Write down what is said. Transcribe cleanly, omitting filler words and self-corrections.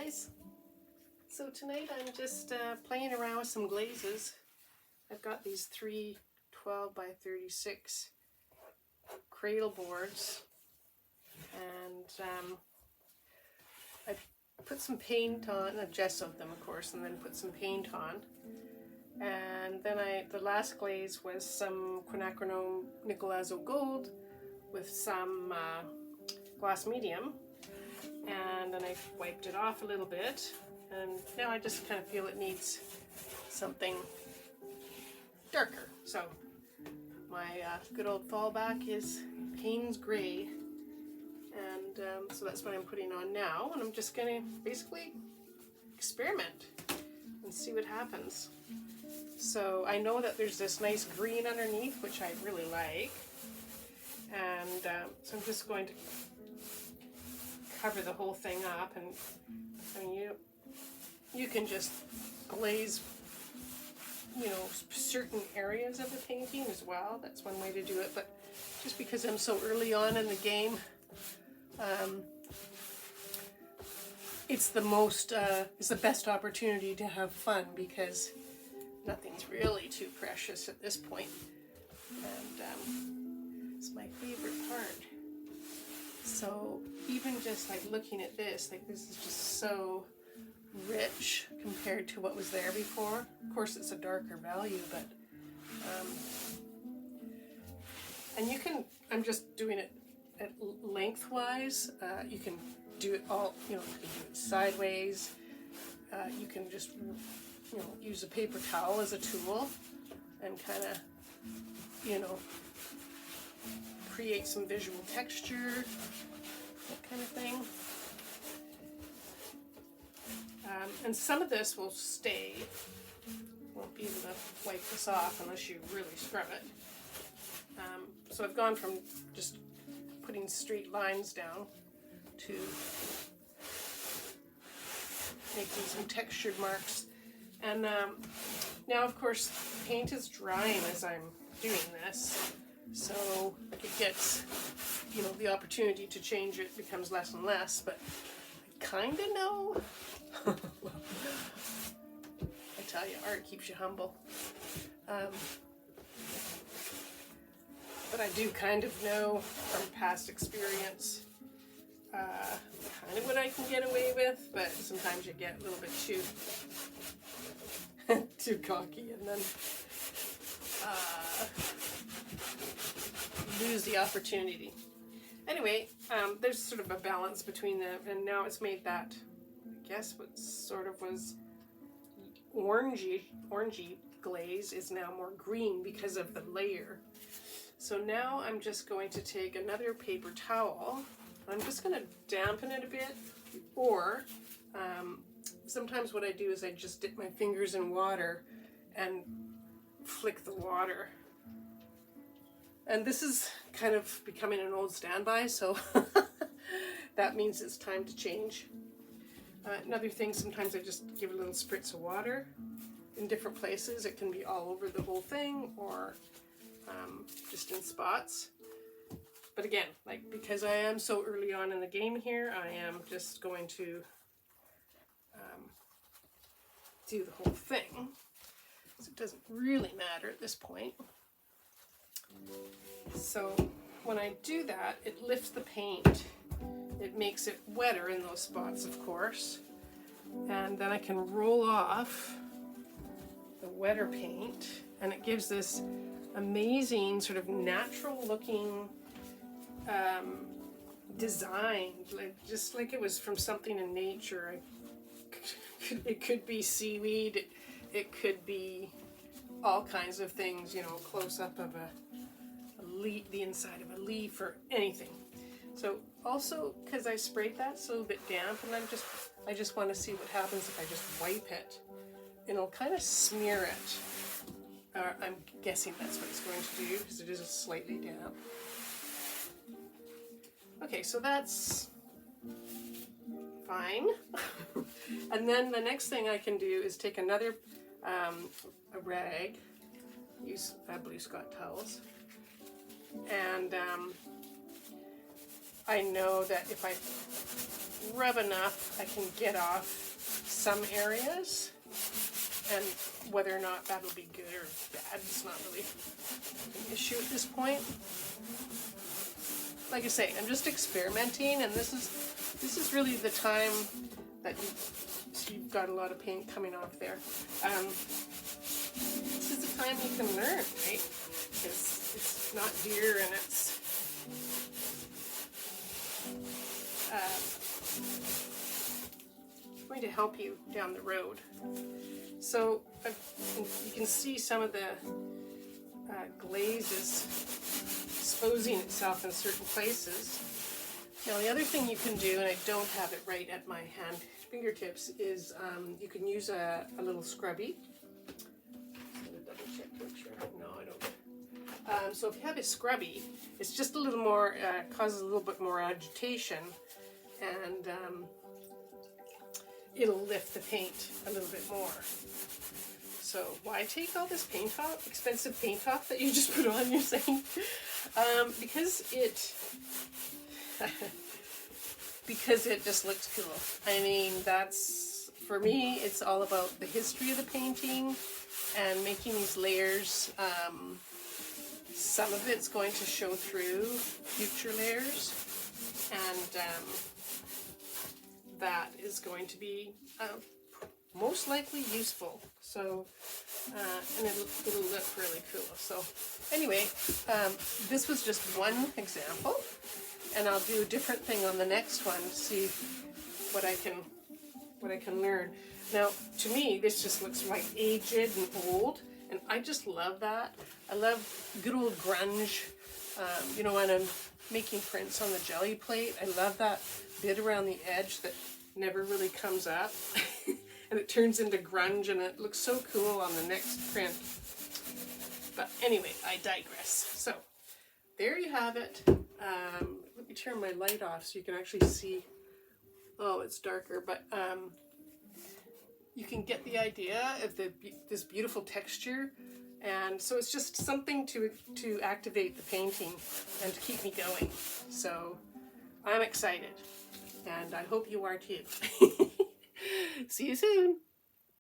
guys. So tonight I'm just playing around with some glazes. I've got these three 12 by 36 cradle boards, and I put some paint on. I've gessoed them, of course, and then put some paint on. And then the last glaze was some quinacridone nickel azo gold with some glass medium, and then I wiped it off a little bit, and now I just kind of feel it needs something darker. So my good old fallback is Payne's Gray, and so that's what I'm putting on now, and I'm just going to basically experiment and see what happens. So I know that there's this nice green underneath, which I really like, and so I'm just going to cover the whole thing up. And I mean, you can just glaze, you know, certain areas of the painting as well. That's one way to do it, but just because I'm so early on in the game, it's the best opportunity to have fun, because nothing's really too precious at this point. And it's my favorite part. So even just like looking at this, like this is just so rich compared to what was there before. Of course it's a darker value, but and you can, I'm just doing it at lengthwise. You can do it all, you know, you can do it sideways. You can just, you know, use a paper towel as a tool and kind of, you know, create some visual texture, that kind of thing. And some of this will stay. Won't be able to wipe this off unless you really scrub it. So I've gone from just putting straight lines down to making some textured marks. And now, of course, paint is drying as I'm doing this, so it gets, you know, the opportunity to change it becomes less and less, but I kind of know. I tell you, art keeps you humble. But I do kind of know from past experience kind of what I can get away with, but sometimes you get a little bit too cocky, and then lose the opportunity. Anyway, there's sort of a balance between them, and now it's made that, I guess what sort of was orangey glaze is now more green because of the layer. So now I'm just going to take another paper towel. I'm just going to dampen it a bit, or sometimes what I do is I just dip my fingers in water and flick the water. And this is kind of becoming an old standby, so that means it's time to change. Another thing, sometimes I just give a little spritz of water in different places. It can be all over the whole thing, or just in spots. But again, like, because I am so early on in the game here, I am just going to do the whole thing. So it doesn't really matter at this point. So when I do that, it lifts the paint. It makes it wetter in those spots, of course. And then I can roll off the wetter paint, and it gives this amazing sort of natural looking design, like just like it was from something in nature. It could be seaweed, it could be all kinds of things, you know, close up of a leaf, the inside of a leaf, or anything. So also, because I sprayed that so a bit damp, and I just want to see what happens if I just wipe it. It'll kind of smear it. I'm guessing that's what it's going to do, because it is slightly damp. Okay, so that's fine. And then the next thing I can do is take another a rag, use Blue Scott towels, and I know that if I rub enough, I can get off some areas, and whether or not that'll be good or bad, it's not really an issue at this point. Like I say, I'm just experimenting, and this is really the time that you've got a lot of paint coming off there. This is the time you can learn, right? Because it's not dear, and it's going to help you down the road. So you can see some of the glazes exposing itself in certain places. Now the other thing you can do, and I don't have it right at my fingertips, is you can use a little scrubby. Double check, make sure. No, I don't. So if you have a scrubby, it's just a little more, causes a little bit more agitation, and it'll lift the paint a little bit more. So why take all this paint off, expensive paint off that you just put on, you're saying? Because it just looks cool. I mean, that's, for me, it's all about the history of the painting and making these layers. Some of it's going to show through future layers, and that is going to be most likely useful. So, and it'll look really cool. So, anyway, this was just one example, and I'll do a different thing on the next one to see what I can learn. Now, to me, this just looks like aged and old, and I just love that. I love good old grunge. You know, when I'm making prints on the jelly plate, I love that bit around the edge that never really comes up. And it turns into grunge, and it looks so cool on the next print. But anyway, I digress. So, there you have it. Let me turn my light off so you can actually see. Oh, it's darker, but you can get the idea of this beautiful texture. And so it's just something to activate the painting and to keep me going. So I'm excited, and I hope you are too. See you soon.